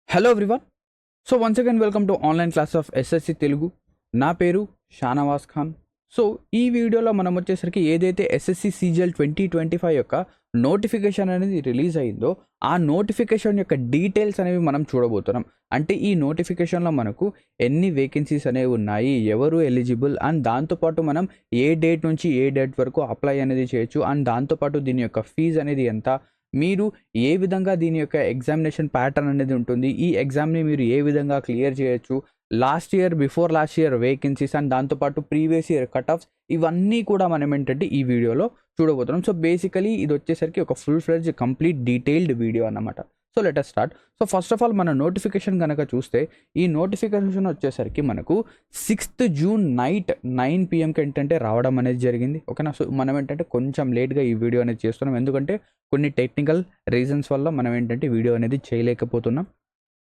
Hello everyone. So once again welcome to online class of SSC Telugu. నా పేరు Shahnawaz Khan. So ఈ వీడియోలో మనం వచ్చేసరికి ఏదైతే ఎస్ఎస్సి సీజీఎల్ 2025 యొక్క నోటిఫికేషన్ అనేది రిలీజ్ అయిందో ఆ నోటిఫికేషన్ యొక్క డీటెయిల్స్ అనేవి మనం చూడబోతున్నాం. అంటే ఈ నోటిఫికేషన్లో మనకు ఎన్ని వేకెన్సీస్ అనేవి ఉన్నాయి, ఎవరు ఎలిజిబుల్, అండ్ దాంతోపాటు మనం ఏ డేట్ నుంచి ఏ డేట్ వరకు అప్లై అనేది చేయొచ్చు, అండ్ దాంతోపాటు దీని యొక్క ఫీజు అనేది ఎంత, మీరు ఏ విధంగా దీని యొక్క ఎగ్జామినేషన్ ప్యాటర్న్ అనేది ఉంటుంది, ఈ ఎగ్జామ్ని మీరు ఏ విధంగా క్లియర్ చేయొచ్చు, before last year vacancies and దాంతోపాటు ప్రీవియస్ ఇయర్ కట్ ఆఫ్స్, ఇవన్నీ కూడా మనం ఏంటంటే ఈ వీడియోలో చూడబోతున్నాం. సో బేసికలీ ఇది వచ్చేసరికి ఒక full fledge complete detailed video అన్నమాట. So let us start. So first of all మన నోటిఫికేషన్ కనుక చూస్తే ఈ నోటిఫికేషన్ వచ్చేసరికి మనకు 6th జూన్ నైట్ 9 PM ఏంటంటే రావడం అనేది జరిగింది. ఓకేనా. సో మనం ఏంటంటే కొంచెం లేట్గా ఈ వీడియో అనేది చేస్తున్నాం, ఎందుకంటే కొన్ని టెక్నికల్ రీజన్స్ వల్ల మనం ఏంటంటే వీడియో అనేది చేయలేకపోతున్నాం.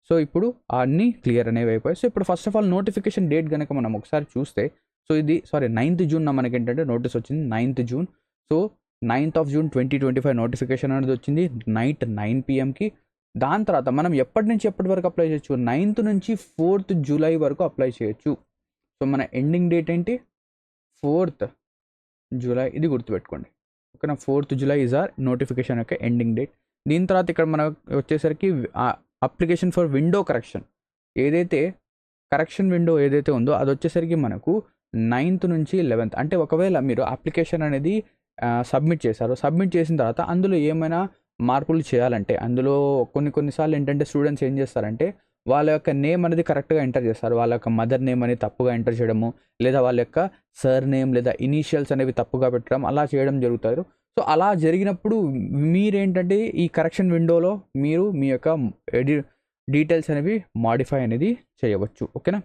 సో ఇప్పుడు అన్నీ క్లియర్ అనేవి అయిపోయాయి. సో ఇప్పుడు first of all notification date కనుక మనం ఒకసారి చూస్తే, సో ఇది 9th జూన్ మనకి ఏంటంటే నోటీస్ వచ్చింది. 9th June. So 9th of June 2025 notification అనేది వచ్చింది నైట్ 9 PMకి. దాని తర్వాత మనం ఎప్పటి నుంచి ఎప్పటి వరకు అప్లై చేయొచ్చు, 9th నుంచి 4th జూలై వరకు అప్లై చేయొచ్చు. సో మన ఎండింగ్ డేట్ ఏంటి, 4th జూలై, ఇది గుర్తుపెట్టుకోండి. ఓకేనా. 4th July is our notification యొక్క ఎండింగ్ డేట్. దీని తర్వాత ఇక్కడ మనకు వచ్చేసరికి అప్లికేషన్ ఫర్ విండో కరెక్షన్, ఏదైతే కరెక్షన్ విండో ఏదైతే ఉందో అది వచ్చేసరికి మనకు 9th నుంచి 11th. అంటే ఒకవేళ మీరు అప్లికేషన్ అనేది సబ్మిట్ చేసిన తర్వాత అందులో ఏమైనా మార్పులు చేయాలంటే, అందులో కొన్నిసార్లు ఏంటంటే స్టూడెంట్స్ ఏం చేస్తారంటే వాళ్ళ యొక్క నేమ్ అనేది కరెక్ట్గా ఎంటర్ చేస్తారు, వాళ్ళ యొక్క మదర్ నేమ్ అనేది తప్పుగా ఎంటర్ చేయడము, లేదా వాళ్ళ యొక్క సర్ నేమ్ లేదా ఇనీషియల్స్ అనేవి తప్పుగా పెట్టడం, అలా చేయడం జరుగుతారు. సో అలా జరిగినప్పుడు మీరేంటంటే ఈ కరెక్షన్ విండోలో మీరు మీ యొక్క డీటెయిల్స్ అనేవి మాడిఫై అనేది చేయవచ్చు. ఓకేనా.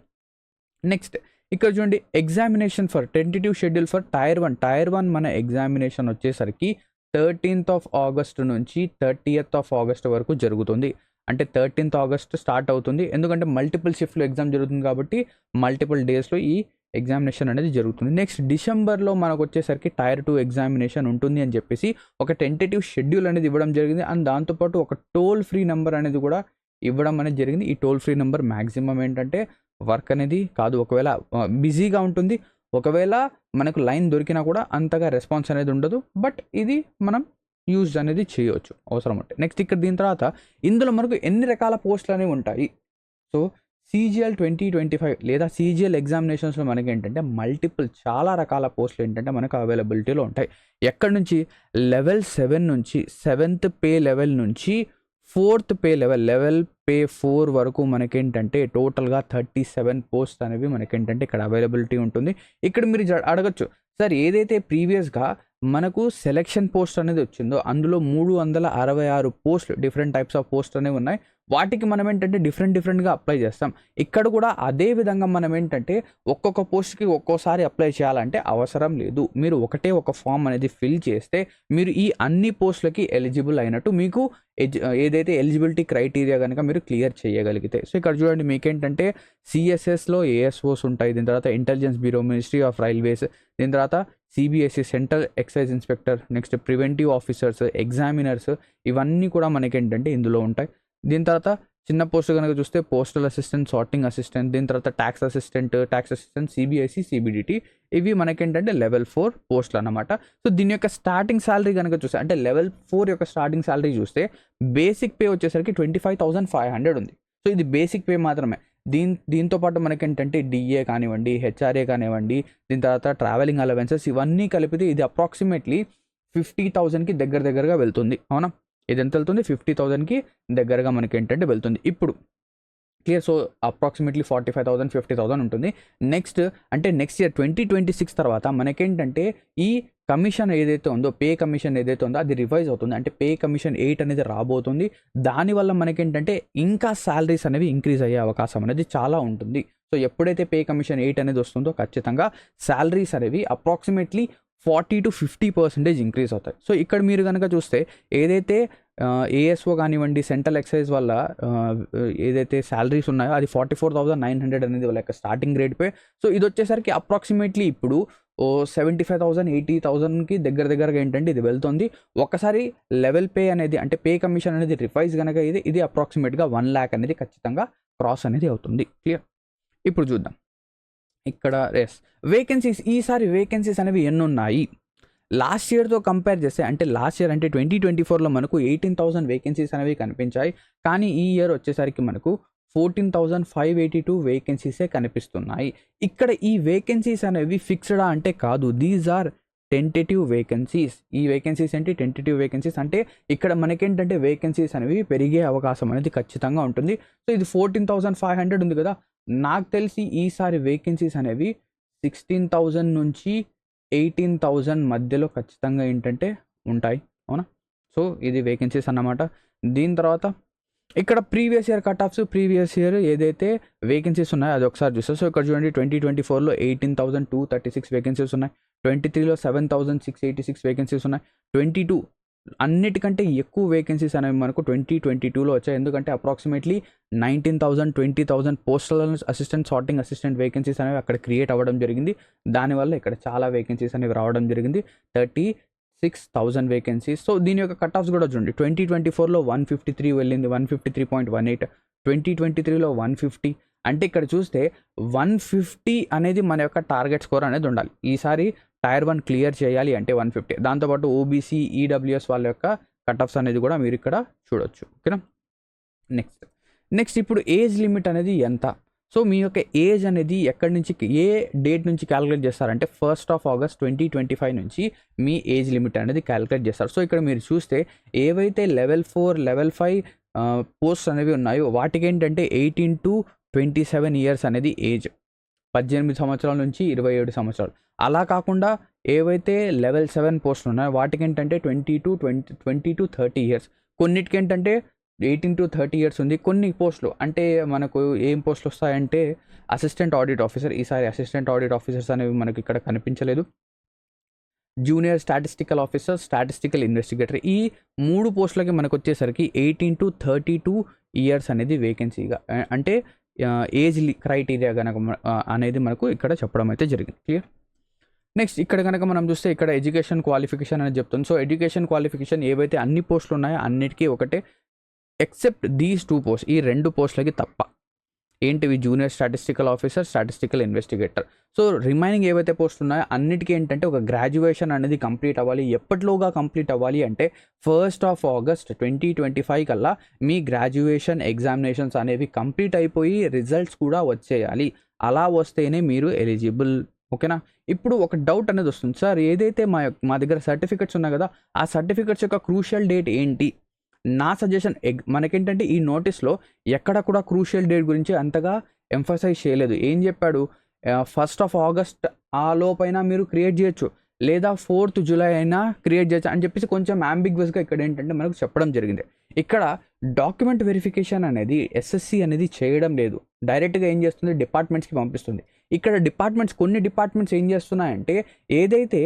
నెక్స్ట్ ఇక్కడ చూడండి, examination for tentative schedule for tier 1 మన ఎగ్జామినేషన్ వచ్చేసరికి 13th of August నుంచి 30th of August వరకు జరుగుతుంది. అంటే 13th August స్టార్ట్ అవుతుంది, ఎందుకంటే మల్టిపుల్ షిఫ్ట్లో ఎగ్జామ్ జరుగుతుంది కాబట్టి మల్టిపుల్ డేస్లో ఈ ఎగ్జామినేషన్ అనేది జరుగుతుంది. నెక్స్ట్ డిసెంబర్లో మనకు వచ్చేసరికి టైర్ 2 ఎగ్జామినేషన్ ఉంటుంది అని చెప్పేసి ఒక టెంటేటివ్ షెడ్యూల్ అనేది ఇవ్వడం జరిగింది. అండ్ దాంతోపాటు ఒక టోల్ ఫ్రీ నెంబర్ అనేది కూడా ఇవ్వడం అనేది జరిగింది. ఈ టోల్ ఫ్రీ నెంబర్ మ్యాక్సిమం ఏంటంటే వర్క్ అనేది కాదు, ఒకవేళ బిజీగా ఉంటుంది, ఒకవేళ మనకు లైన్ దొరికినా కూడా అంతగా రెస్పాన్స్ అనేది ఉండదు, బట్ ఇది మనం యూజ్ అనేది చేయవచ్చు అవసరం ఉంటే. నెక్స్ట్ ఇక్కడ దీని తర్వాత ఇందులో మనకు ఎన్ని రకాల పోస్టులు అనేవి ఉంటాయి. సో సీజీఎల్ 2025 లేదా సీజీఎల్ ఎగ్జామినేషన్స్లో మనకి ఏంటంటే చాలా రకాల పోస్టులు ఏంటంటే మనకు అవైలబిలిటీలో ఉంటాయి. ఎక్కడి నుంచి, లెవెల్ 7 నుంచి 7th పే లెవెల్ నుంచి 4th పే లెవెల్ పే 4 వరకు మనకేంటంటే టోటల్గా 37 పోస్ట్ అనేవి మనకేంటంటే ఇక్కడ అవైలబిలిటీ ఉంటుంది. ఇక్కడ మీరు అడగచ్చు, సార్ ఏదైతే ప్రీవియస్గా మనకు సెలెక్షన్ పోస్ట్ అనేది వచ్చిందో అందులో 366 పోస్టులు, డిఫరెంట్ టైప్స్ ఆఫ్ పోస్ట్ అనేవి ఉన్నాయి, వాటికి మనం ఏంటంటే డిఫరెంట్గా అప్లై చేస్తాం. ఇక్కడ కూడా అదే విధంగా మనం ఏంటంటే ఒక్కొక్క పోస్ట్కి ఒక్కోసారి అప్లై చేయాలంటే అవసరం లేదు. మీరు ఒక ఫామ్ అనేది ఫిల్ చేస్తే మీరు ఈ అన్ని పోస్టులకి ఎలిజిబుల్ అయినట్టు, మీకు ఏదైతే ఎలిజిబిలిటీ క్రైటీరియా కనుక మీరు క్లియర్ చేయగలిగితే. సో ఇక్కడ చూడండి, మీకేంటంటే సిఎస్ఎస్లో ఏఎస్ఓస్ ఉంటాయి, దీని తర్వాత intelligence bureau, ministry of railways, దీని తర్వాత CBSE central excise inspector, next preventive officers, examiners, ఇవన్నీ కూడా మనకేంటంటే ఇందులో ఉంటాయి. దీని తర్వాత చిన్న పోస్ట్ కనుక చూస్తే పోస్టల్ అసిస్టెంట్, సార్టింగ్ అసిస్టెంట్, దీని తర్వాత ట్యాక్స్ అసిస్టెంట్, సిబిఐసి, సిబిడిటి, ఇవి మనకేంటంటే లెవెల్ 4 పోస్టులు అన్నమాట. సో దీని యొక్క స్టార్టింగ్ శాలరీ కనుక చూస్తే, అంటే లెవెల్ 4 యొక్క స్టార్టింగ్ శాలరీ చూస్తే బేసిక్ పే వచ్చేసరికి 25,500 ఉంది. సో ఇది బేసిక్ పే మాత్రమే. దీంతో పాటు మనకేంటంటే డిఏ కానివ్వండి, హెచ్ఆర్ఏ కానివ్వండి, దీని తర్వాత ట్రావెలింగ్ అలవెన్సెస్, ఇవన్నీ కలిపితే ఇది అప్రాక్సిమేట్లీ 50,000కి దగ్గరగా వెళ్తుంది. అవునా. ఇది ఎంత వెళ్తుంది, 50,000కి దగ్గరగా మనకి ఏంటంటే వెళ్తుంది ఇప్పుడు. క్లియర్. సో అప్రాక్సిమేట్లీ 45,000 50,000 ఉంటుంది. నెక్స్ట్ ఇయర్ 2026 తర్వాత మనకేంటంటే ఈ కమిషన్ ఏదైతే ఉందో, పే కమిషన్ ఏదైతే ఉందో అది రివైజ్ అవుతుంది. అంటే పే కమిషన్ 8 అనేది రాబోతుంది. దానివల్ల మనకేంటంటే ఇంకా శాలరీస్ అనేవి ఇంక్రీజ్ అయ్యే అవకాశం అనేది చాలా ఉంటుంది. సో ఎప్పుడైతే పే కమిషన్ 8 అనేది వస్తుందో ఖచ్చితంగా శాలరీస్ అనేవి అప్రాక్సిమేట్లీ 40 to 50% ఇంక్రీజ్ అవుతాయి. సో ఇక్కడ మీరు కనుక చూస్తే ఏదైతే ఏఎస్ఓ కానివ్వండి, సెంట్రల్ ఎక్సైజ్ వల్ల ఏదైతే శాలరీస్ ఉన్నాయో అది 44,900 అనేది వాళ్ళ యొక్క స్టార్టింగ్ గ్రేడ్ పే. సో ఇది వచ్చేసరికి అప్రాక్సిమేట్లీ ఇప్పుడు 75,000 80,000కి దగ్గరగా ఏంటంటే ఇది వెళ్తుంది. ఒక్కసారి లెవెల్ పే అనేది అంటే పే కమిషన్ అనేది రివైజ్ కనుక ఇది అప్రాక్సిమేట్గా 1 lakh అనేది ఖచ్చితంగా క్రాస్ అనేది అవుతుంది. క్లియర్. ఇప్పుడు చూద్దాం ఇక్కడ వేకెన్సీస్. ఈసారి వేకెన్సీస్ అనేవి ఎన్ని ఉన్నాయి లాస్ట్ ఇయర్తో కంపేర్ చేస్తే, అంటే లాస్ట్ ఇయర్ అంటే 2024లో మనకు 18,000 వేకెన్సీస్ అనేవి కనిపించాయి. కానీ ఈ ఇయర్ వచ్చేసరికి మనకు 14,582 వేకెన్సీసే కనిపిస్తున్నాయి. ఇక్కడ ఈ వేకెన్సీస్ అనేవి ఫిక్స్డా అంటే కాదు, దీస్ ఆర్ టెంటేటివ్ వేకెన్సీస్. ఈ వేకెన్సీస్ ఏంటి? Tentative vacancies. అంటే ఇక్కడ మనకేంటంటే వేకెన్సీస్ అనేవి పెరిగే అవకాశం అనేది ఖచ్చితంగా ఉంటుంది. సో ఇది 14,500 ఉంది కదా, నాకు తెలిసి ఈసారి వేకెన్సీస్ అనేవి 16,000 నుంచి 18,000 మధ్యలో ఖచ్చితంగా ఏంటంటే ఉంటాయి. అవునా? సో ఇది వేకెన్సీస్ అన్నమాట. దీని తర్వాత ఇక్కడ previous year cut offs, previous year ఏదైతే వేకెన్సీస్ ఉన్నాయో అది ఒకసారి చూస్తారు. సో ఇక్కడ చూడండి 2024లో 18,236 వేకెన్సీస్ ఉన్నాయి. 23లో 7,686 వేకెన్సీస్ ఉన్నాయి. 22 అన్నిటికంటే ఎక్కువ వేకెన్సీస్ అనేవి మనకు 2022లో వచ్చాయి. ఎందుకంటే approximately 19,000 20,000 postal assistant, sorting assistant vacancies అనేవి అక్కడ క్రియేట్ అవ్వడం జరిగింది. దానివల్ల ఇక్కడ చాలా వేకెన్సీస్ అనేవి రావడం జరిగింది. 36,000 వేకెన్సీస్. సో దీని యొక్క కట్ ఆఫ్స్ కూడా చూడండి. 2024లో 153 వెళ్ళింది, 153.18. 2023లో 150. అంటే ఇక్కడ చూస్తే 150 అనేది మన యొక్క టార్గెట్ స్కోర్ అనేది ఉండాలి. ఈసారి టైర్ 1 క్లియర్ చేయాలి అంటే 150. దాంతోపాటు ఓబీసీ, ఈడబ్ల్యూఎస్ వాళ్ళ యొక్క కట్ ఆఫ్స్ అనేది కూడా మీరు ఇక్కడ చూడొచ్చు. ఓకేనా? నెక్స్ట్ ఇప్పుడు ఏజ్ లిమిట్ అనేది ఎంత? సో మీ యొక్క ఏజ్ అనేది ఎక్కడి నుంచి, ఏ డేట్ నుంచి క్యాలిక్యులేట్ చేస్తారంటే 1st of August 2025 నుంచి మీ ఏజ్ లిమిట్ అనేది క్యాలిక్యులేట్ చేస్తారు. సో ఇక్కడ మీరు చూస్తే ఏవైతే లెవెల్ 4 లెవెల్ 5 పోస్ట్ అనేవి ఉన్నాయో వాటికి ఏంటంటే 18 to 27 ఇయర్స్ అనేది ఏజ్. 18 సంవత్సరాల నుంచి 27 సంవత్సరాలు. అలా కాకుండా ఏవైతే లెవెల్ 7 పోస్టులు ఉన్నాయో వాటికి ఏంటంటే 20 to 30 ఇయర్స్. కొన్నిటికి ఏంటంటే 18 to 30 ఇయర్స్ ఉంది. కొన్ని పోస్టులు అంటే మనకు ఏం పోస్టులు వస్తాయంటే అసిస్టెంట్ ఆడిట్ ఆఫీసర్. ఈసారి అసిస్టెంట్ ఆడిట్ ఆఫీసర్స్ అనేవి మనకి ఇక్కడ కనిపించలేదు. Junior statistical officer, statistical investigator, ఈ 3 పోస్టులకి మనకు వచ్చేసరికి 18 to 32 ఇయర్స్ అనేది వేకెన్సీగా, అంటే ఏజ్ క్రైటీరియా కనుక అనేది మనకు ఇక్కడ చెప్పడం అయితే జరిగింది. క్లియర్. నెక్స్ట్ ఇక్కడ కనుక మనం చూస్తే ఇక్కడ ఎడ్యుకేషన్ క్వాలిఫికేషన్ అనేది చెప్తుంది. సో ఎడ్యుకేషన్ క్వాలిఫికేషన్ ఏవైతే అన్ని పోస్టులు ఉన్నాయో అన్నిటికీ ఒకటే, ఎక్సెప్ట్ దీస్ 2 పోస్ట్, ఈ 2 పోస్టులకి తప్ప. ఏంటివి? Junior statistical officer, statistical investigator. So remaining ఏవైతే పోస్టులు ఉన్నాయో అన్నిటికీ ఏంటంటే ఒక గ్రాడ్యుయేషన్ అనేది కంప్లీట్ అవ్వాలి. ఎప్పటిలోగా కంప్లీట్ అవ్వాలి అంటే 1st of August 2025 కల్లా మీ గ్రాడ్యుయేషన్ ఎగ్జామినేషన్స్ అనేవి కంప్లీట్ అయిపోయి రిజల్ట్స్ కూడా వచ్చేయాలి. అలా వస్తేనే మీరు ఎలిజిబుల్. ఓకేనా? ఇప్పుడు ఒక డౌట్ అనేది వస్తుంది, సార్ ఏదైతే మా దగ్గర సర్టిఫికెట్స్ ఉన్నాయి కదా, ఆ సర్టిఫికెట్స్ యొక్క క్రూషియల్ డేట్ ఏంటి? నా సజెషన్, మనకేంటంటే ఈ నోటీస్లో ఎక్కడ కూడా క్రూషియల్ డేట్ గురించి అంతగా ఎంఫసైజ్ చేయలేదు. ఏం చెప్పాడు? 1st of August ఆ లోపైనా మీరు క్రియేట్ చేయొచ్చు, లేదా 4th July అయినా క్రియేట్ చేయొచ్చు అని చెప్పేసి కొంచెం అంబిగ్వస్గా ఇక్కడ ఏంటంటే మనకు చెప్పడం జరిగింది. ఇక్కడ డాక్యుమెంట్ వెరిఫికేషన్ అనేది ఎస్ఎస్సి అనేది చేయడం లేదు. డైరెక్ట్గా ఏం చేస్తుంది? డిపార్ట్మెంట్స్కి పంపిస్తుంది. ఇక్కడ కొన్ని డిపార్ట్మెంట్స్ ఏం చేస్తున్నాయంటే ఏదైతే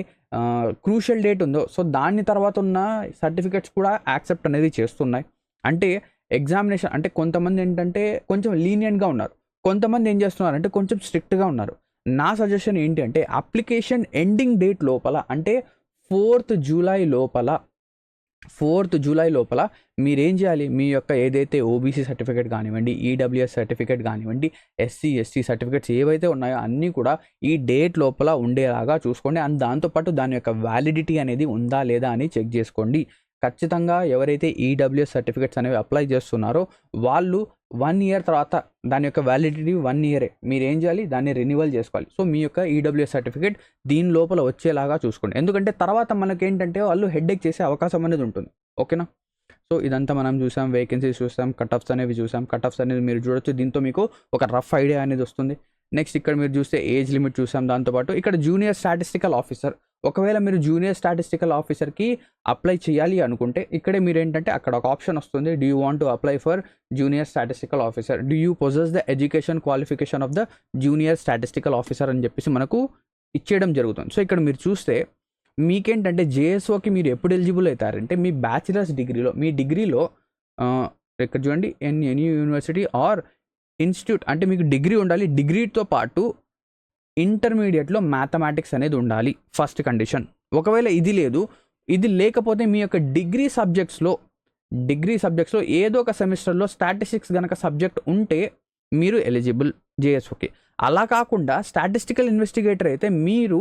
క్రూషియల్ డేట్ ఉందో సో దాని తర్వాత ఉన్న సర్టిఫికెట్స్ కూడా యాక్సెప్ట్ అనేది చేస్తున్నాయి. అంటే ఎగ్జామినేషన్ అంటే కొంతమంది ఏంటంటే కొంచెం లీనియంట్గా ఉన్నారు, కొంతమంది ఏం చేస్తున్నారు అంటే కొంచెం స్ట్రిక్ట్గా ఉన్నారు. నా సజెషన్ ఏంటి అంటే అప్లికేషన్ ఎండింగ్ డేట్ లోపల, అంటే 4th July లోపల మీరేం చేయాలి? మీ యొక్క ఏదైతే ఓబీసీ సర్టిఫికేట్ కానివ్వండి, ఈడబ్ల్యూఎస్ సర్టిఫికేట్ కానివ్వండి, ఎస్సీ ఎస్టీ సర్టిఫికేట్స్ ఏవైతే ఉన్నాయో అన్నీ కూడా ఈ డేట్ లోపల ఉండేలాగా చూసుకోండి. అండ్ దాంతోపాటు దాని యొక్క వ్యాలిడిటీ అనేది ఉందా లేదా అని చెక్ చేసుకోండి. ఖచ్చితంగా ఎవరైతే ఈడబ్ల్యూఎస్ సర్టిఫికేట్స్ అనేవి అప్లై చేస్తున్నారో వాళ్ళు 1 year తర్వాత దాని యొక్క వ్యాలిడిటీ 1 year మీరు ఏం చేయాలి? దాన్ని రెన్యువల్ చేసుకోవాలి. సో మీ యొక్క ఈడబ్ల్యూఎస్ సర్టిఫికేట్ దీని లోపల వచ్చేలాగా చూసుకోండి. ఎందుకంటే తర్వాత మనకేంటంటే వాళ్ళు హెడ్ఏక్ చేసే అవకాశం అనేది ఉంటుంది. ఓకేనా? సో ఇదంతా మనం చూసాం, వేకెన్సీస్ చూసాం, కట్ ఆఫ్స్ అనేవి చూసాం. కట్ ఆఫ్స్ అనేది మీరు చూడొచ్చు, దీంతో మీకు ఒక రఫ్ ఐడియా అనేది వస్తుంది. నెక్స్ట్ ఇక్కడ మీరు చూస్తే ఏజ్ లిమిట్ చూసాం. దాంతోపాటు ఇక్కడ జూనియర్ స్టాటిస్టికల్ ఆఫీసర్, ఒకవేళ మీరు జూనియర్ స్టాటిస్టికల్ ఆఫీసర్కి అప్లై చేయాలి అనుకుంటే ఇక్కడే మీరు ఏంటంటే అక్కడ ఒక ఆప్షన్ వస్తుంది, do you want to apply for junior statistical officer, do you possess the education qualification of the junior statistical officer అని చెప్పేసి మనకు ఇచ్చేయడం జరుగుతుంది. సో ఇక్కడ మీరు చూస్తే మీకేంటంటే జేఎస్ఓకి మీరు ఎప్పుడు ఎలిజిబుల్ అవుతారంటే మీ బ్యాచిలర్స్ డిగ్రీలో, మీ డిగ్రీలో ఇక్కడ చూడండి ఎనీ యూనివర్సిటీ ఆర్ ఇన్స్టిట్యూట్, అంటే మీకు డిగ్రీ ఉండాలి. డిగ్రీతో పాటు ఇంటర్మీడియట్లో మ్యాథమెటిక్స్ అనేది ఉండాలి ఫస్ట్ కండిషన్. ఒకవేళ ఇది లేదు, ఇది లేకపోతే మీ యొక్క డిగ్రీ సబ్జెక్ట్స్లో ఏదో ఒక సెమిస్టర్లో స్టాటిస్టిక్స్ కనుక సబ్జెక్ట్ ఉంటే మీరు ఎలిజిబుల్ జేఎస్ఓకి. అలా కాకుండా స్టాటిస్టికల్ ఇన్వెస్టిగేటర్ అయితే మీరు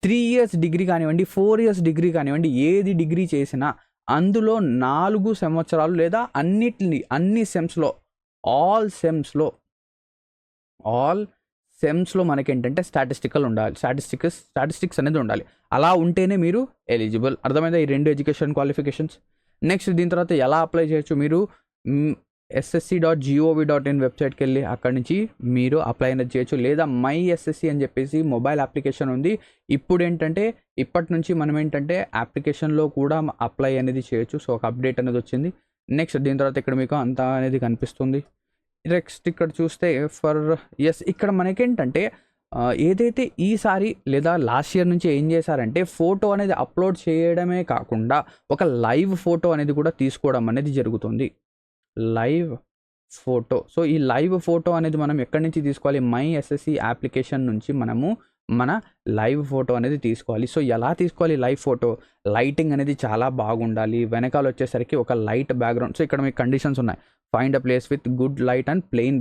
3 years డిగ్రీ కానివ్వండి, 4 years డిగ్రీ కానివ్వండి, ఏది డిగ్రీ చేసినా అందులో 4 సంవత్సరాలు లేదా అన్ని సెమ్స్లో ఆల్ సెమ్స్లో మనకేంటంటే స్టాటిస్టిక్స్ అనేది ఉండాలి. అలా ఉంటేనే మీరు ఎలిజిబుల్. అర్థమైందా ఈ 2 ఎడ్యుకేషన్ క్వాలిఫికేషన్స్? నెక్స్ట్ దీని తర్వాత ఎలా అప్లై చేయొచ్చు, మీరు ssc.gov.in వెబ్సైట్కి వెళ్ళి అక్కడి నుంచి మీరు అప్లై అనేది చేయొచ్చు. లేదా మై ఎస్ఎస్సి అని చెప్పేసి మొబైల్ అప్లికేషన్ ఉంది. ఇప్పటి నుంచి మనం ఏంటంటే అప్లికేషన్లో కూడా అప్లై అనేది చేయొచ్చు. సో ఒక అప్డేట్ అనేది వచ్చింది. నెక్స్ట్ దీని తర్వాత ఇక్కడ మీకు అంతా అనేది కనిపిస్తుంది. నెక్స్ట్ ఇక్కడ చూస్తే ఇక్కడ మనకేంటంటే ఏదైతే ఈసారి లేదా లాస్ట్ ఇయర్ నుంచి ఏం చేశారంటే ఫోటో అనేది అప్లోడ్ చేయడమే కాకుండా ఒక లైవ్ ఫోటో అనేది కూడా తీసుకోవడం అనేది జరుగుతుంది. Live photo. సో ఈ లైవ్ ఫోటో అనేది మనం ఎక్కడి నుంచి తీసుకోవాలి? మై ఎస్ఎస్సి అప్లికేషన్ నుంచి మనము మన లైవ్ ఫోటో అనేది తీసుకోవాలి. సో ఎలా తీసుకోవాలి లైవ్ ఫోటో? లైటింగ్ అనేది చాలా బాగుండాలి. వెనకాల వచ్చేసరికి ఒక లైట్ బ్యాక్గ్రౌండ్. సో ఇక్కడ మీకు కండిషన్స్ ఉన్నాయి. Find a place with good light and plain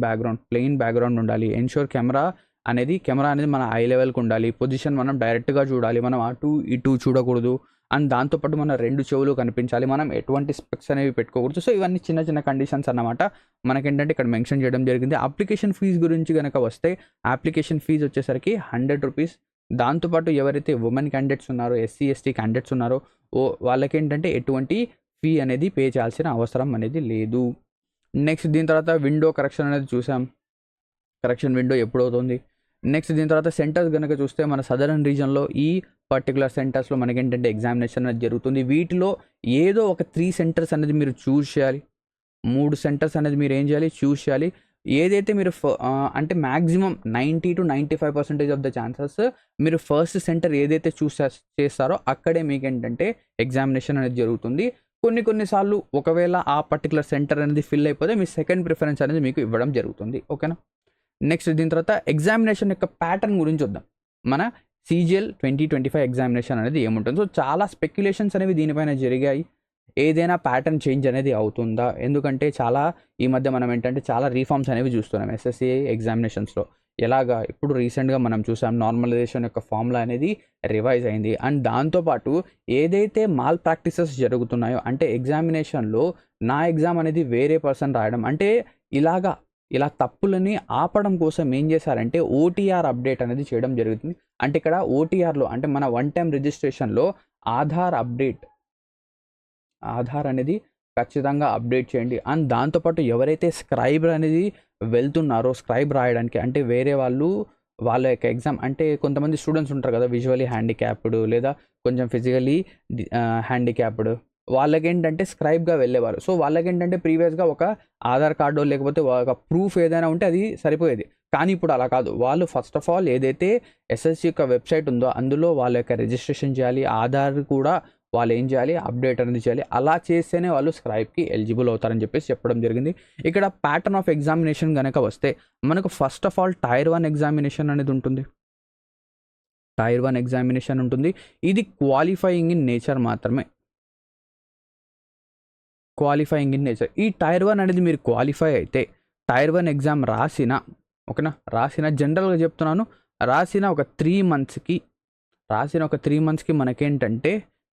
background ఉండాలి. ఎన్షూర్ కెమెరా అనేది మన ఐ లెవెల్కి ఉండాలి. పొజిషన్ మనం డైరెక్ట్గా చూడాలి, మనం అటు ఇటు చూడకూడదు. అండ్ దాంతోపాటు మన 2 చెవులు కనిపించాలి. మనం ఎటువంటి స్పెక్స్ అనేవి పెట్టుకోకూడదు. సో ఇవన్నీ చిన్న కండిషన్స్ అన్నమాట మనకేంటంటే ఇక్కడ మెన్షన్ చేయడం జరిగింది. అప్లికేషన్ ఫీజు గురించి కనుక వస్తే అప్లికేషన్ ఫీజు వచ్చేసరికి 100 రూపీస్. దాంతోపాటు ఎవరైతే ఉమెన్ క్యాండిడేట్స్ ఉన్నారో, ఎస్సీ ఎస్టీ క్యాండిడేట్స్ ఉన్నారో వాళ్ళకేంటంటే ఎటువంటి ఫీ అనేది పే చేయాల్సిన అవసరం అనేది లేదు. నెక్స్ట్ దీని తర్వాత విండో కరెక్షన్ అనేది చూసాం. కరెక్షన్ విండో ఎప్పుడు అవుతుంది? నెక్స్ట్ దీని తర్వాత సెంటర్స్ కనుక చూస్తే మన సదరన్ రీజన్లో ఈ పర్టికులర్ సెంటర్స్లో మనకేంటంటే ఎగ్జామినేషన్ అనేది జరుగుతుంది. వీటిలో ఏదో ఒక 3 సెంటర్స్ అనేది మీరు చూస్ చేయాలి. 3 సెంటర్స్ అనేది మీరు ఏం చేయాలి? చూస్ చేయాలి. ఏదైతే మీరు అంటే maximum 90 to 95% of the chances మీరు ఫస్ట్ సెంటర్ ఏదైతే చూస్ చేస్తారో అక్కడే మీకు ఏంటంటే ఎగ్జామినేషన్ అనేది జరుగుతుంది. కొన్నిసార్లు ఒకవేళ ఆ పర్టికులర్ సెంటర్ అనేది ఫిల్ అయిపోతే మీ సెకండ్ ప్రిఫరెన్స్ అనేది మీకు ఇవ్వడం జరుగుతుంది. ఓకేనా? నెక్స్ట్ దీని తర్వాత ఎగ్జామినేషన్ యొక్క ప్యాటర్న్ గురించి వద్దాం. మన CGL 2025 ఎగ్జామినేషన్ అనేది ఏముంటుంది? సో చాలా స్పెక్యులేషన్స్ అనేవి దీనిపైన జరిగాయి. ఏదైనా ప్యాటర్న్ చేంజ్ అనేది అవుతుందా? ఎందుకంటే ఈ మధ్య మనం ఏంటంటే చాలా రీఫార్మ్స్ అనేవి చూస్తున్నాం SSC ఎగ్జామినేషన్స్లో. ఎలాగా ఇప్పుడు రీసెంట్గా మనం చూసాం నార్మలైజేషన్ యొక్క ఫార్ములా అనేది రివైజ్ అయింది. అండ్ దాంతోపాటు ఏదైతే మాల్ ప్రాక్టీసెస్ జరుగుతున్నాయో, అంటే ఎగ్జామినేషన్లో నా ఎగ్జామ్ అనేది వేరే పర్సన్ రాయడం, అంటే ఇలా తప్పులని ఆపడం కోసం ఏం చేశారంటే OTR అప్డేట్ అనేది చేయడం జరుగుతుంది. అంటే ఇక్కడ OTRలో అంటే మన 1 టైం రిజిస్ట్రేషన్లో ఆధార్ అనేది ఖచ్చితంగా అప్డేట్ చేయండి. అండ్ దాంతోపాటు ఎవరైతే స్క్రైబ్ అనేది వెళ్తున్నారో స్క్రైబ్ రాయడానికి, అంటే వేరే వాళ్ళ యొక్క ఎగ్జామ్, అంటే కొంతమంది స్టూడెంట్స్ ఉంటారు కదా విజువలీ హ్యాండిక్యాప్డ్ లేదా కొంచెం ఫిజికలీ హ్యాండిక్యాప్డ్, వాళ్ళకేంటంటే స్క్రైబ్గా వెళ్ళేవారు. సో వాళ్ళకేంటంటే ప్రీవియస్గా ఒక ఆధార్ కార్డు లేకపోతే ఒక ప్రూఫ్ ఏదైనా ఉంటే అది సరిపోయేది. కానీ ఇప్పుడు అలా కాదు. వాళ్ళు ఫస్ట్ ఆఫ్ ఆల్ ఏదైతే SSC యొక్క వెబ్సైట్ ఉందో అందులో వాళ్ళ యొక్క రిజిస్ట్రేషన్ చేయాలి. ఆధార్ కూడా వాళ్ళు ఏం చేయాలి? అప్డేట్ అనేది చేయాలి. అలా చేస్తేనే వాళ్ళు స్క్రైబ్కి ఎలిజిబుల్ అవుతారని చెప్పేసి చెప్పడం జరిగింది. ఇక్కడ ప్యాటర్న్ ఆఫ్ ఎగ్జామినేషన్ కనుక వస్తే మనకు first of all Tier 1 examination అనేది ఉంటుంది. Tier 1 ఎగ్జామినేషన్ ఉంటుంది. ఇది క్వాలిఫైయింగ్ ఇన్ నేచర్ మాత్రమే. ఈ Tier 1 అనేది మీరు క్వాలిఫై అయితే Tier 1 ఎగ్జామ్ రాసిన జనరల్గా చెప్తున్నాను, రాసిన ఒక 3 మంత్స్కి మనకేంటంటే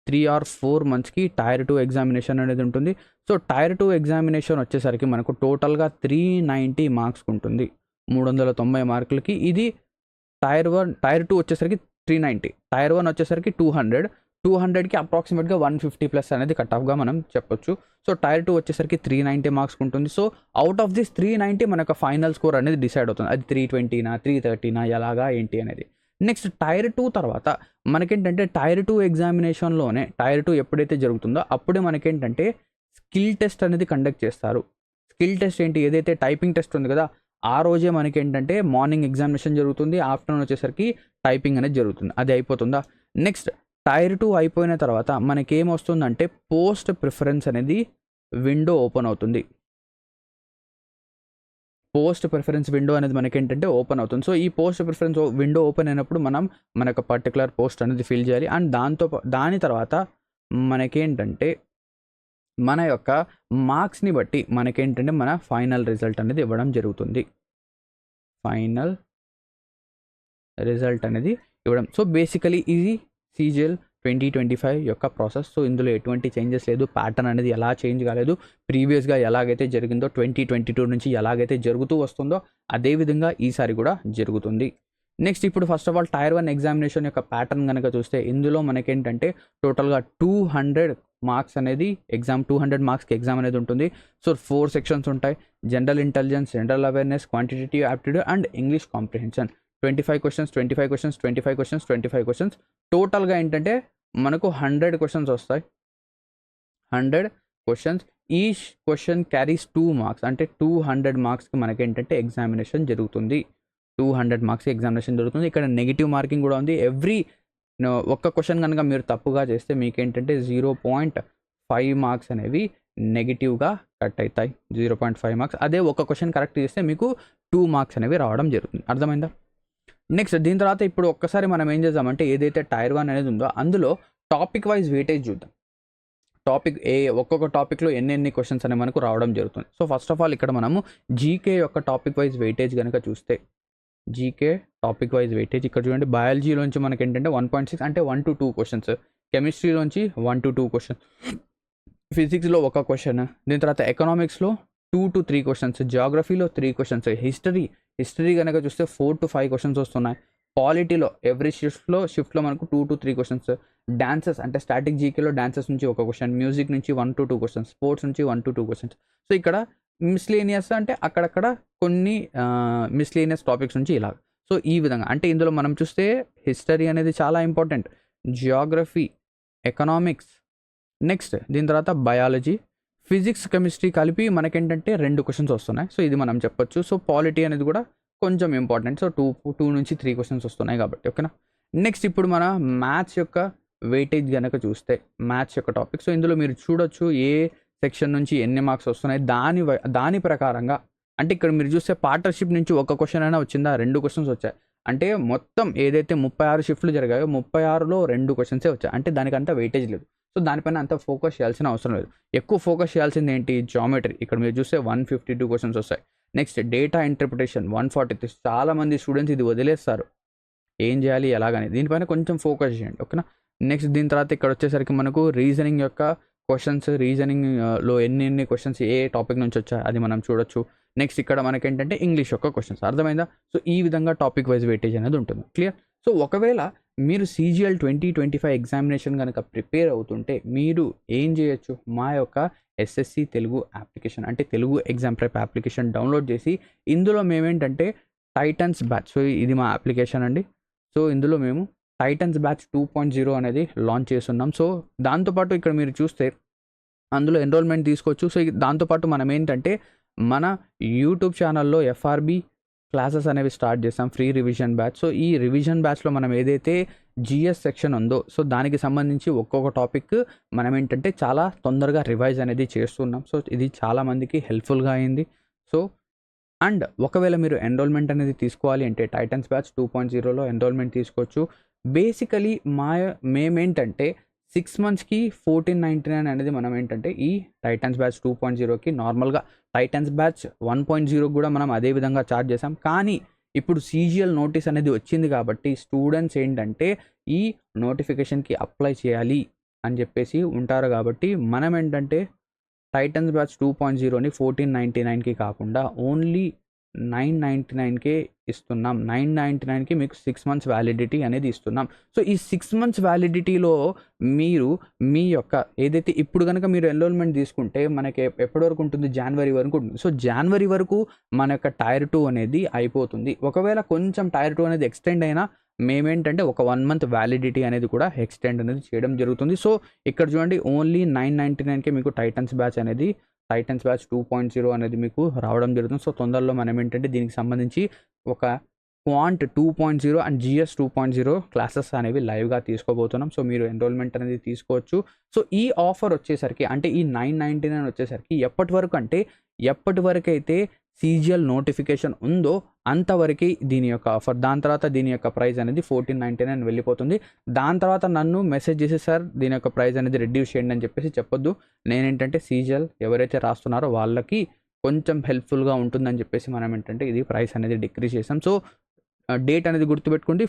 3 or 4 మంత్స్కి Tier 2 ఎగ్జామినేషన్ అనేది ఉంటుంది. సో Tier 2 ఎగ్జామినేషన్ వచ్చేసరికి మనకు టోటల్గా 390 మార్క్స్కి ఉంటుంది. 390 మార్కులకి. ఇది Tier 2 వచ్చేసరికి 390, Tier 1 వచ్చేసరికి 200కి అప్రాక్సిమేట్గా 150+ అనేది కట్ ఆఫ్గా మనం చెప్పొచ్చు. సో Tier 2 వచ్చేసరికి 390 మార్క్స్కి ఉంటుంది. సో అవుట్ ఆఫ్ దిస్ 390 మన యొక్క ఫైనల్ స్కోర్ అనేది డిసైడ్ అవుతుంది. అది 320నా 330నా ఎలాగా ఏంటి అనేది. నెక్స్ట్ Tier 2 తర్వాత మనకేంటంటే Tier 2 ఎగ్జామినేషన్లోనే Tier 2 ఎప్పుడైతే జరుగుతుందో అప్పుడే మనకేంటంటే స్కిల్ టెస్ట్ అనేది కండక్ట్ చేస్తారు. స్కిల్ టెస్ట్ ఏంటి? ఏదైతే టైపింగ్ టెస్ట్ ఉంది కదా, ఆ రోజే మనకేంటంటే మార్నింగ్ ఎగ్జామినేషన్ జరుగుతుంది, ఆఫ్టర్నూన్ వచ్చేసరికి టైపింగ్ అనేది జరుగుతుంది. అది అయిపోతుందా? నెక్స్ట్ Tier 2 అయిపోయిన తర్వాత మనకేమొస్తుందంటే పోస్ట్ ప్రిఫరెన్స్ అనేది విండో ఓపెన్ అవుతుంది. పోస్ట్ ప్రిఫరెన్స్ విండో అనేది మనకేంటంటే ఓపెన్ అవుతుంది. సో ఈ పోస్ట్ ప్రిఫరెన్స్ విండో ఓపెన్ అయినప్పుడు మనం మన యొక్క పర్టికులర్ పోస్ట్ అనేది ఫిల్ చేయాలి. అండ్ దాని తర్వాత మనకేంటంటే మన యొక్క మార్క్స్ని బట్టి మనకేంటంటే మన ఫైనల్ రిజల్ట్ అనేది ఇవ్వడం జరుగుతుంది. ఫైనల్ రిజల్ట్ అనేది ఇవ్వడం. సో బేసికలీ ఇది CGL 2025 యొక్క ప్రాసెస్. సో ఇందులో ఎటువంటి చేంజెస్ లేదు. ప్యాటర్న్ అనేది ఎలా చేంజ్ కాలేదు. ప్రీవియస్గా ఎలాగైతే జరిగిందో 2022 నుంచి ఎలాగైతే జరుగుతూ వస్తుందో అదేవిధంగా ఈసారి కూడా జరుగుతుంది. నెక్స్ట్ ఇప్పుడు first of all tier 1 examination యొక్క ప్యాటర్న్ కనుక చూస్తే ఇందులో మనకేంటంటే టోటల్గా 200 మార్క్స్ అనేది 200 మార్క్స్కి ఎగ్జామ్ అనేది ఉంటుంది. సో 4 సెక్షన్స్ ఉంటాయి. General intelligence, general awareness, quantitative aptitude and English comprehension. 25 questions టోటల్గా ఏంటంటే మనకు 100 క్వశ్చన్స్ వస్తాయి. 100 questions, each question carries 2 marks. అంటే 200 మార్క్స్కి మనకేంటంటే ఎగ్జామినేషన్ జరుగుతుంది. 200 మార్క్స్కి ఎగ్జామినేషన్ జరుగుతుంది. ఇక్కడ నెగిటివ్ మార్కింగ్ కూడా ఉంది. ఒక్క క్వశ్చన్ కనుక మీరు తప్పుగా చేస్తే మీకేంటంటే 0.5 మార్క్స్ అనేవి నెగిటివ్గా కట్ అవుతాయి. 0.5 మార్క్స్. అదే ఒక క్వశ్చన్ కరెక్ట్ చేస్తే మీకు 2 మార్క్స్ అనేవి రావడం జరుగుతుంది. అర్థమైందా? నెక్స్ట్ దీని తర్వాత ఇప్పుడు ఒక్కసారి మనం ఏం చేద్దామంటే ఏదైతే టైర్ 1 అనేది ఉందో అందులో టాపిక్ వైజ్ వెయిటేజ్ చూద్దాం. ఒక్కొక్క టాపిక్లో ఎన్ని క్వశ్చన్స్ అనేవి మనకు రావడం జరుగుతుంది. సో ఫస్ట్ ఆఫ్ ఆల్ ఇక్కడ మనము జీకే యొక్క టాపిక్ వైజ్ వెయిటేజ్ కనుక చూస్తే జీకే టాపిక్ వైజ్ వెయిటేజ్ ఇక్కడ చూడండి. బయాలజీలోంచి మనకి ఏంటంటే 1.6 అంటే 1 to 2 క్వశ్చన్స్. కెమిస్ట్రీలోంచి 1 to 2 క్వశ్చన్. ఫిజిక్స్లో ఒక క్వశ్చన్. దీని తర్వాత ఎకనామిక్స్లో 2 to 3 క్వశ్చన్స్. జియోగ్రఫీలో 3 క్వశ్చన్స్. హిస్టరీ కనుక చూస్తే 4 to 5 క్వశ్చన్స్ వస్తున్నాయి. పాలిటీలో ఎవ్రీ షిఫ్ట్లో మనకు 2 to 3 క్వశ్చన్స్. డాన్సెస్ అంటే స్టాటిక్ జీకేలో డాన్సెస్ నుంచి ఒక క్వశ్చన్. మ్యూజిక్ నుంచి 1 to 2 క్వశ్చన్స్. స్పోర్ట్స్ నుంచి 1 to 2 క్వశ్చన్స్. సో ఇక్కడ మిస్లేనియస్ అంటే అక్కడక్కడ కొన్ని మిస్లేనియస్ టాపిక్స్ నుంచి ఇలా. సో ఈ విధంగా అంటే ఇందులో మనం చూస్తే హిస్టరీ అనేది చాలా ఇంపార్టెంట్. జియోగ్రఫీ, ఎకనామిక్స్, నెక్స్ట్ దీని తర్వాత బయాలజీ, ఫిజిక్స్, కెమిస్ట్రీ కలిపి మనకేంటంటే 2 క్వశ్చన్స్ వస్తున్నాయి. సో ఇది మనం చెప్పొచ్చు. సో పాలిటీ అనేది కూడా కొంచెం ఇంపార్టెంట్. సో 2 నుంచి 3 క్వశ్చన్స్ వస్తున్నాయి కాబట్టి ఓకేనా. నెక్స్ట్ ఇప్పుడు మన మ్యాథ్స్ యొక్క వెయిటేజ్ కనుక చూస్తే మ్యాథ్స్ యొక్క టాపిక్. సో ఇందులో మీరు చూడొచ్చు ఏ సెక్షన్ నుంచి ఎన్ని మార్క్స్ వస్తున్నాయి దాని ప్రకారంగా. అంటే ఇక్కడ మీరు చూస్తే పార్ట్నర్షిప్ నుంచి ఒక క్వశ్చన్ అయినా వచ్చిందా, 2 క్వశ్చన్స్ వచ్చాయి. అంటే మొత్తం ఏదైతే 36 షిఫ్ట్లు జరిగాయో 36లో 2 క్వశ్చన్సే వచ్చాయి. అంటే దానికంత వెయిటేజ్ లేదు. సో దానిపైన అంత ఫోకస్ చేయాల్సిన అవసరం లేదు. ఎక్కువ ఫోకస్ చేయాల్సింది ఏంటి, జామెట్రీ. ఇక్కడ మీరు చూస్తే 152 క్వశ్చన్స్ వస్తాయి. Next data interpretation 143. చాలామంది స్టూడెంట్స్ ఇది వదిలేస్తారు, ఏం చేయాలి ఎలాగని. దీనిపైన కొంచెం ఫోకస్ చేయండి ఓకేనా. నెక్స్ట్ దీని తర్వాత ఇక్కడ వచ్చేసరికి మనకు రీజనింగ్ యొక్క క్వశ్చన్స్. రీజనింగ్లో ఎన్ని క్వశ్చన్స్ ఏ టాపిక్ నుంచి వచ్చాయి అది మనం చూడొచ్చు. నెక్స్ట్ ఇక్కడ మనకేంటంటే ఇంగ్లీష్ యొక్క క్వశ్చన్స్. అర్థమైందా? సో ఈ విధంగా టాపిక్ వైజ్ వెయిటేజ్ అనేది ఉంటుంది. క్లియర్? సో ఒకవేళ మీరు CGL 2025 ఎగ్జామినేషన్ కనుక ప్రిపేర్ అవుతుంటే మీరు ఏం చేయొచ్చు, మా యొక్క SSC తెలుగు అప్లికేషన్ అంటే Telugu exam prep application download చేసి ఇందులో మేమేంటంటే టైటన్స్ బ్యాచ్. సో ఇది మా అప్లికేషన్ అండి. సో ఇందులో మేము టైటన్స్ బ్యాచ్ 2.0 అనేది లాంచ్ చేస్తున్నాం. సో దాంతోపాటు ఇక్కడ మీరు చూస్తే అందులో ఎన్రోల్మెంట్ తీసుకోవచ్చు. సో దాంతోపాటు మనం ఏంటంటే మన యూట్యూబ్ ఛానల్లో FRB క్లాసెస్ అనేవి స్టార్ట్ చేస్తాం, ఫ్రీ రివిజన్ బ్యాచ్. సో ఈ రివిజన్ బ్యాచ్లో మనం ఏదైతే GS సెక్షన్ ఉందో సో దానికి సంబంధించి ఒక్కొక్క టాపిక్ మనం ఏంటంటే చాలా తొందరగా రివైజ్ అనేది చేస్తున్నాం. సో ఇది చాలామందికి హెల్ప్ఫుల్గా అయింది. సో అండ్ ఒకవేళ మీరు ఎన్రోల్మెంట్ అనేది తీసుకోవాలి అంటే టైటన్స్ బ్యాచ్ 2.0లో ఎన్రోల్మెంట్ తీసుకోవచ్చు. బేసికలీ మేమేంటంటే 6 monthsకి 1499 అనేది మనం ఏంటంటే ఈ టైటన్స్ బ్యాచ్ 2.0కి నార్మల్గా టైటన్స్ బ్యాచ్ 1.0 కూడా మనం అదే విధంగా ఛార్జ్ చేసాం. కానీ ఇప్పుడు CGL నోటీస్ అనేది వచ్చింది కాబట్టి స్టూడెంట్స్ ఏంటంటే ఈ నోటిఫికేషన్కి అప్లై చేయాలి అని చెప్పేసి ఉంటారు. కాబట్టి మనం ఏంటంటే టైటన్స్ బ్యాచ్ 2.0ని 1499కి కాకుండా ఓన్లీ 999కే ఇస్తున్నాం. 999కి మీకు 6 months వ్యాలిడిటీ అనేది ఇస్తున్నాం. సో ఈ 6 months వ్యాలిడిటీలో మీరు మీ యొక్క ఏదైతే ఇప్పుడు కనుక మీరు ఎన్రోల్మెంట్ తీసుకుంటే మనకి ఎప్పటి వరకు ఉంటుంది, జనవరి వరకు ఉంటుంది. సో జనవరి వరకు మన యొక్క టైర్ 2 అనేది అయిపోతుంది. ఒకవేళ కొంచెం టైర్ 2 అనేది ఎక్స్టెండ్ అయినా మేమేంటంటే ఒక 1 month వ్యాలిడిటీ అనేది కూడా ఎక్స్టెండ్ అనేది చేయడం జరుగుతుంది. సో ఇక్కడ చూడండి ఓన్లీ 999కే మీకు టైటన్స్ బ్యాచ్ 2.0 అనేది మీకు రావడం జరుగుతుంది. సో తొందరలో మనం ఏంటంటే దీనికి సంబంధించి ఒక క్వాంట్ 2.0 అండ్ GS 2.0 క్లాసెస్ అనేవి లైవ్గా తీసుకోబోతున్నాం. సో మీరు ఎన్రోల్మెంట్ అనేది తీసుకోవచ్చు. సో ఈ ఆఫర్ వచ్చేసరికి అంటే ఈ 999 వచ్చేసరికి ఎప్పటి వరకు అయితే సీజీఎల్ నోటిఫికేషన్ ఉందో అంతవరకు దీని యొక్క ఆఫర్. దాని తర్వాత దీని యొక్క ప్రైస్ అనేది 1499 వెళ్ళిపోతుంది. దాని తర్వాత నన్ను మెసేజ్ చేసి సార్ దీని యొక్క ప్రైస్ అనేది రెడ్యూస్ చేయండి అని చెప్పేసి చెప్పొద్దు. నేనేంటంటే సీజీఎల్ ఎవరైతే రాస్తున్నారో వాళ్ళకి కొంచెం హెల్ప్ఫుల్గా ఉంటుందని చెప్పేసి మనం ఏంటంటే ఇది ప్రైస్ అనేది డిక్రీజ్ చేసాం. సో డేట్ అనేది గుర్తుపెట్టుకోండి,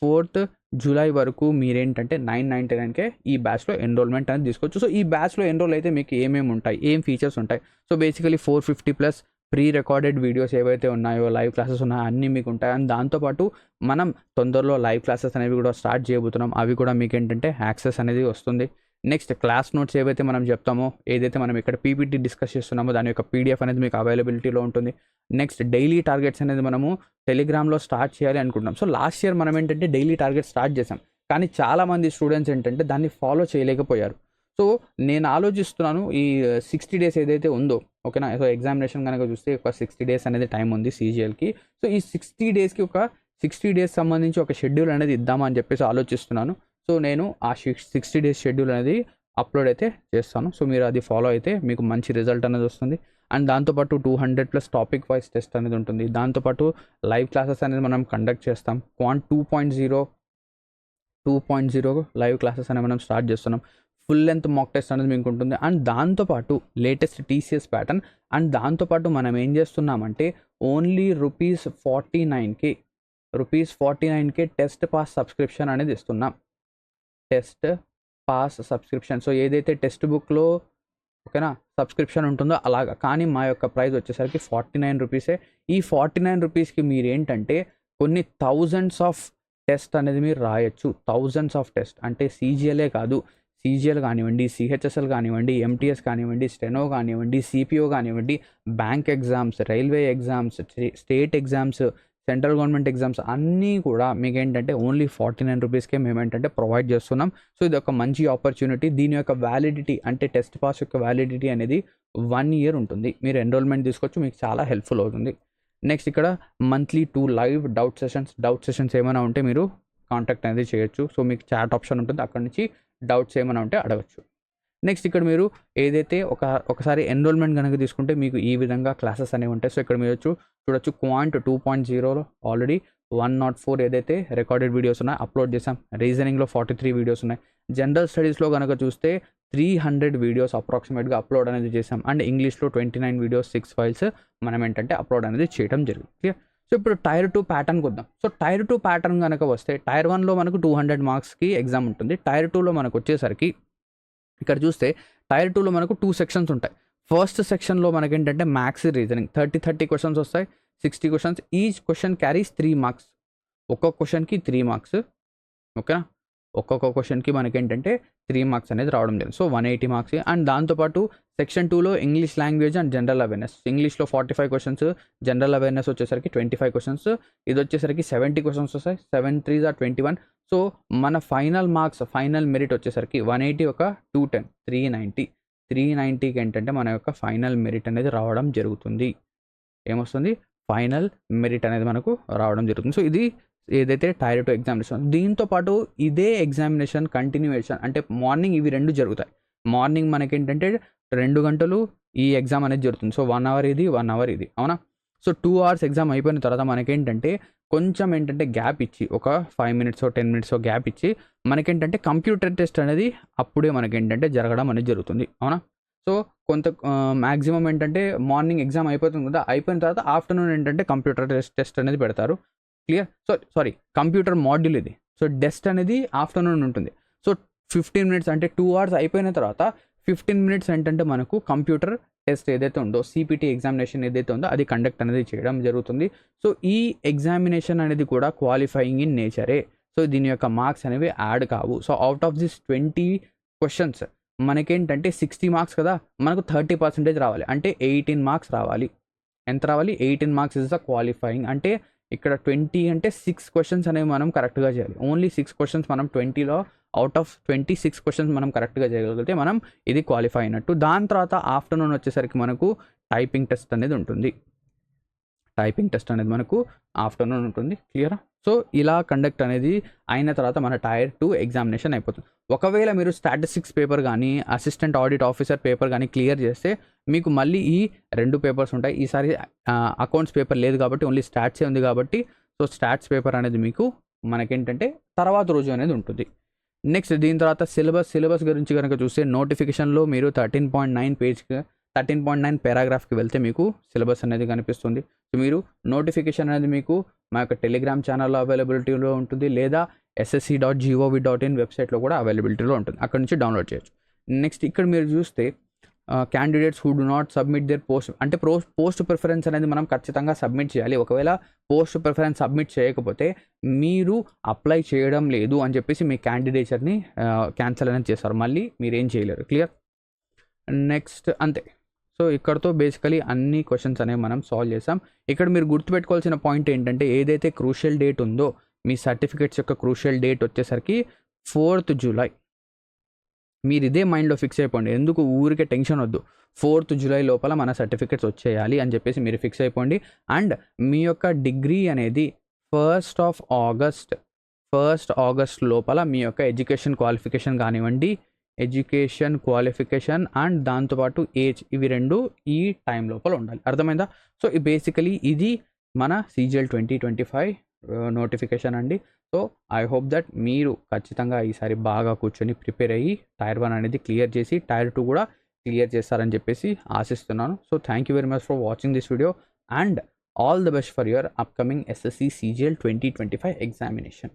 4th జూలై వరకు మీరేంటంటే 999కే ఈ బ్యాచ్లో ఎన్రోల్మెంట్ అనేది తీసుకోవచ్చు. సో ఈ బ్యాచ్లో ఎన్రోల్ అయితే మీకు ఏమేమి ఉంటాయి, ఏం ఫీచర్స్ ఉంటాయి? So basically 450+ pre recorded videos ఏవైతే ఉన్నాయో, లైవ్ క్లాసెస్ ఉన్నాయో అన్నీ మీకు ఉంటాయి. అండ్ దాంతోపాటు మనం తొందరలో లైవ్ క్లాసెస్ అనేవి కూడా స్టార్ట్ చేయబోతున్నాం. అవి కూడా మీకు ఏంటంటే యాక్సెస్ అనేది వస్తుంది. నెక్స్ట్ క్లాస్ నోట్స్ ఏవైతే మనం చెప్తామో, ఏదైతే మనం ఇక్కడ పీపీటీ డిస్కస్ చేస్తున్నామో దాని యొక్క పీడిఎఫ్ అనేది మీకు అవైలబిలిటీలో ఉంటుంది. నెక్స్ట్ డైలీ టార్గెట్స్ అనేది మనము టెలిగ్రామ్లో స్టార్ట్ చేయాలి అనుకుంటున్నాం. సో లాస్ట్ ఇయర్ మనం ఏంటంటే డైలీ టార్గెట్ స్టార్ట్ చేసాం, కానీ చాలామంది స్టూడెంట్స్ ఏంటంటే దాన్ని ఫాలో చేయలేకపోయారు. సో నేను ఆలోచిస్తున్నాను ఈ 60 days ఏదైతే ఉందో, ఓకేనా. సో ఎగ్జామినేషన్ కనుక చూస్తే ఒక 60 days అనేది టైం ఉంది సీజీఎల్కి. సో ఈ 60 daysకి ఒక 60 days సంబంధించి ఒక షెడ్యూల్ అనేది ఇద్దామని చెప్పేసి ఆలోచిస్తున్నాను. సో నేను ఆ 60 days షెడ్యూల్ అనేది అప్లోడ్ అయితే చేస్తాను. సో మీరు అది ఫాలో అయితే మీకు మంచి రిజల్ట్ అనేది వస్తుంది. అండ్ దాంతోపాటు 200+ టాపిక్ వైజ్ టెస్ట్ అనేది ఉంటుంది. దాంతోపాటు లైవ్ క్లాసెస్ అనేది మనం కండక్ట్ చేస్తాం. క్వాంట్ 2.0 లైవ్ క్లాసెస్ అనేది మనం స్టార్ట్ చేస్తున్నాం. ఫుల్ లెంత్ మాక్ టెస్ట్ అనేది మీకు ఉంటుంది. అండ్ దాంతోపాటు లేటెస్ట్ టీసీఎస్ ప్యాటర్న్. అండ్ దాంతోపాటు మనం ఏం చేస్తున్నామంటే only ₹49K test pass subscription అనేది ఇస్తున్నాం. Test pass subscription. సో ఏదైతే టెక్స్ట్ బుక్లో ఓకేనా సబ్స్క్రిప్షన్ ఉంటుందో అలాగా, కానీ మా యొక్క ప్రైస్ వచ్చేసరికి ₹49. ఈ ₹49కి మీరు ఏంటంటే కొన్ని థౌజండ్స్ ఆఫ్ టెస్ట్ అనేది మీరు రాయొచ్చు. థౌజండ్స్ ఆఫ్ టెస్ట్ అంటే సీజీఎల్ఏ కాదు, సీజీఎల్ కానివ్వండి, సిహెచ్ఎస్ఎల్ కానివ్వండి, ఎంటీఎస్ కానివ్వండి, స్టెనో కానివ్వండి, సిపిఓ కానివ్వండి, bank exams, railway exams, state exams, central government exams అన్నీ కూడా మీకు ఏంటంటే ఓన్లీ ₹49కే మేము ఏంటంటే ప్రొవైడ్ చేస్తున్నాం. సో ఇది ఒక మంచి ఆపర్చునిటీ. దీని యొక్క వ్యాలిడిటీ అంటే టెస్ట్ పాస్ యొక్క వ్యాలిడిటీ అనేది 1 year ఉంటుంది. మీరు ఎన్రోల్మెంట్ తీసుకోవచ్చు, మీకు చాలా హెల్ప్ఫుల్ అవుతుంది. నెక్స్ట్ ఇక్కడ మంత్లీ 2 లైవ్ డౌట్ సెషన్స్ ఏమైనా ఉంటే మీరు కాంటాక్ట్ అనేది చేయొచ్చు. సో మీకు చాట్ ఆప్షన్ ఉంటుంది, అక్కడ నుంచి డౌట్స్ ఏమైనా ఉంటే అడగచ్చు. నెక్స్ట్ ఇక్కడ మీరు ఏదైతే ఒకసారి ఎన్రోల్మెంట్ కనుక తీసుకుంటే మీకు ఈ విధంగా క్లాసెస్ అనేవి ఉంటాయి. సో ఇక్కడ మీరు చూడొచ్చు క్వాంట్ 2.0లో ఆల్రెడీ 104 ఏదైతే రికార్డెడ్ వీడియోస్ ఉన్నాయో అప్లోడ్ చేసాం. రీజనింగ్లో 43 వీడియోస్ ఉన్నాయి. జనరల్ స్టడీస్లో కనుక చూస్తే 300 వీడియోస్ అప్రాక్సిమేట్గా అప్లోడ్ అనేది చేసాం. అండ్ ఇంగ్లీష్లో 29 వీడియోస్ 6 files మనం ఏంటంటే అప్లోడ్ అనేది చేయడం జరిగింది. క్లియర్. సో ఇప్పుడు Tier 2 ప్యాటర్న్కి వద్దాం. సో Tier 2 ప్యాటర్న్ కనుక వస్తే Tier 1లో మనకు 200 మార్క్స్కి ఎగ్జామ్ ఉంటుంది. Tier 2లో మనకు వచ్చేసరికి ఇక్కడ చూస్తే Tier 2లో మనకు 2 sections ఉంటాయి. ఫస్ట్ సెక్షన్లో మనకేంటంటే మ్యాథ్స్, రీజనింగ్ 30 క్వశ్చన్స్ వస్తాయి. 60 questions. Each question carries 3 marks. ఒక్కొక్క క్వశ్చన్కి 3 marks. ఓకేనా. ఒక్కొక్క క్వశ్చన్కి మనకేంటంటే 3 marks అనేది రావడం జరిగింది. So 180 marks. అండ్ దాంతోపాటు సెక్షన్ 2లో English language and general awareness. ఇంగ్లీష్లో 45 క్వశ్చన్స్, జనరల్ అవేర్నెస్ వచ్చేసరికి 25 క్వశ్చన్స్. ఇది వచ్చేసరికి 70 క్వశ్చన్స్ వస్తాయి. 7 3s are 21. సో మన ఫైనల్ మార్క్స్, ఫైనల్ మెరిట్ వచ్చేసరికి 180 ఒక 210 390కి ఏంటంటే మన యొక్క ఫైనల్ మెరిట్ అనేది రావడం జరుగుతుంది. ఏమొస్తుంది? ఫైనల్ మెరిట్ అనేది మనకు రావడం జరుగుతుంది. సో ఇది ఏదైతే Tier 2 ఎగ్జామినేషన్. దీంతో పాటు ఇదే ఎగ్జామినేషన్ కంటిన్యూయేషన్ అంటే మార్నింగ్ ఇవి 2 జరుగుతాయి. మార్నింగ్ మనకేంటంటే 2 గంటలు ఈ ఎగ్జామ్ అనేది జరుగుతుంది. సో 1 hour ఇది, 1 hour ఇది, అవునా. సో 2 hours ఎగ్జామ్ అయిపోయిన తర్వాత మనకేంటంటే కొంచెం ఏంటంటే గ్యాప్ ఇచ్చి ఒక 5 minutes 10 minutes గ్యాప్ ఇచ్చి మనకేంటంటే కంప్యూటర్ టెస్ట్ అనేది అప్పుడే మనకేంటంటే జరగడం అనేది జరుగుతుంది, అవునా. సో కొంత మ్యాక్సిమం ఏంటంటే మార్నింగ్ ఎగ్జామ్ అయిపోతుంది కదా, అయిపోయిన తర్వాత ఆఫ్టర్నూన్ ఏంటంటే కంప్యూటర్ టెస్ట్ అనేది పెడతారు. Clear. So sorry, computer module ఇది. సో టెస్ట్ అనేది ఆఫ్టర్నూన్ ఉంటుంది. సో 15 minutes అంటే 2 hours అయిపోయిన తర్వాత 15 minutes ఏంటంటే మనకు కంప్యూటర్ టెస్ట్ ఏదైతే ఉందో, సిపిటి ఎగ్జామినేషన్ ఏదైతే ఉందో అది కండక్ట్ అనేది చేయడం జరుగుతుంది. సో ఈ ఎగ్జామినేషన్ అనేది కూడా క్వాలిఫైయింగ్ ఇన్ నేచరే. సో దీని యొక్క మార్క్స్ అనేవి యాడ్ కావు. So out of this 20 questions మనకేంటంటే 60 marks కదా, మనకు 30% రావాలి. అంటే 18 marks రావాలి. ఎంత రావాలి? 18 marks ఇస్ ద క్వాలిఫైయింగ్. అంటే ఇక్కడ 20 అంటే 6 questions అనేవి మనం కరెక్ట్గా చేయాలి. ఓన్లీ 6 questions మనం 20లో అవుట్ ఆఫ్ 26 questions మనం కరెక్ట్గా చేయగలిగితే మనం ఇది క్వాలిఫై అయినట్టు. దాని తర్వాత ఆఫ్టర్నూన్ వచ్చేసరికి మనకు టైపింగ్ టెస్ట్ అనేది ఉంటుంది. టైపింగ్ టెస్ట్ అనేది మనకు ఆఫ్టర్నూన్ ఉంటుంది. క్లియరా. సో ఇలా కండక్ట్ అనేది అయిన తర్వాత మన Tier 2 ఎగ్జామినేషన్ అయిపోతుంది. ఒకవేళ మీరు స్టాటిస్టిక్స్ పేపర్ కానీ అసిస్టెంట్ ఆడిట్ ఆఫీసర్ పేపర్ కానీ క్లియర్ చేస్తే మీకు మళ్ళీ ఈ 2 పేపర్స్ ఉంటాయి. ఈసారి అకౌంట్స్ పేపర్ లేదు కాబట్టి ఓన్లీ స్టాట్సే ఉంది కాబట్టి సో స్టాట్స్ పేపర్ అనేది మీకు మనకేంటంటే తర్వాత రోజు అనేది ఉంటుంది. నెక్స్ట్ దీని తర్వాత సిలబస్ గురించి కనుక చూస్తే నోటిఫికేషన్లో మీరు 13.9 పారాగ్రాఫ్కి వెళ్తే మీకు సిలబస్ అనేది కనిపిస్తుంది. సో మీరు నోటిఫికేషన్ అనేది మీకు మా యొక్క టెలిగ్రామ్ ఛానల్లో అవైలబిలిటీలో ఉంటుంది, లేదా ssc.gov.in వెబ్సైట్లో కూడా అవైలబిలిటీలో ఉంటుంది, అక్కడ నుంచి డౌన్లోడ్ చేయొచ్చు. నెక్స్ట్ ఇక్కడ మీరు చూస్తే candidates who do not submit their post preference అనేది మనం ఖచ్చితంగా సబ్మిట్ చేయాలి. ఒకవేళ పోస్ట్ ప్రిఫరెన్స్ సబ్మిట్ చేయకపోతే మీరు అప్లై చేయడం లేదు అని చెప్పేసి మీ క్యాండిడేచర్ని క్యాన్సిల్ అనేది చేస్తారు, మళ్ళీ మీరు ఏం చేయలేరు. క్లియర్? నెక్స్ట్ అంతే. సో ఇక్కడతో బేసికలీ అన్ని క్వశ్చన్స్ అనేవి మనం సాల్వ్ చేసాం. ఇక్కడ మీరు గుర్తుపెట్టుకోవాల్సిన పాయింట్ ఏంటంటే ఏదైతే క్రూషియల్ డేట్ ఉందో మీ సర్టిఫికేట్స్ యొక్క క్రూషియల్ డేట్ వచ్చేసరికి 4th జూలై. మీరు ఇదే మైండ్లో ఫిక్స్ అయిపోండి, ఎందుకు ఊరికే టెన్షన్ వద్దు. 4th జూలై లోపల మన సర్టిఫికేట్స్ వచ్చేయాలి అని చెప్పేసి మీరు ఫిక్స్ అయిపోండి. అండ్ మీ యొక్క డిగ్రీ అనేది 1st ఆగస్ట్ లోపల మీ యొక్క ఎడ్యుకేషన్ క్వాలిఫికేషన్ అండ్ దాంతోపాటు ఏజ్, ఇవి 2 ఈ టైం లోపల ఉండాలి. అర్థమైందా? సో బేసికలీ ఇది మన CGL 2025 నోటిఫికేషన్ అండి. సో ఐ హోప్ దట్ మీరు ఖచ్చితంగా ఈసారి బాగా కూర్చొని ప్రిపేర్ అయ్యి టైర్ 1 అనేది క్లియర్ చేసి టైర్ 2 కూడా క్లియర్ చేస్తారని చెప్పేసి ఆశిస్తున్నాను. So thank you very much for watching this video and all the best for your upcoming SSC CGL 2025 examination.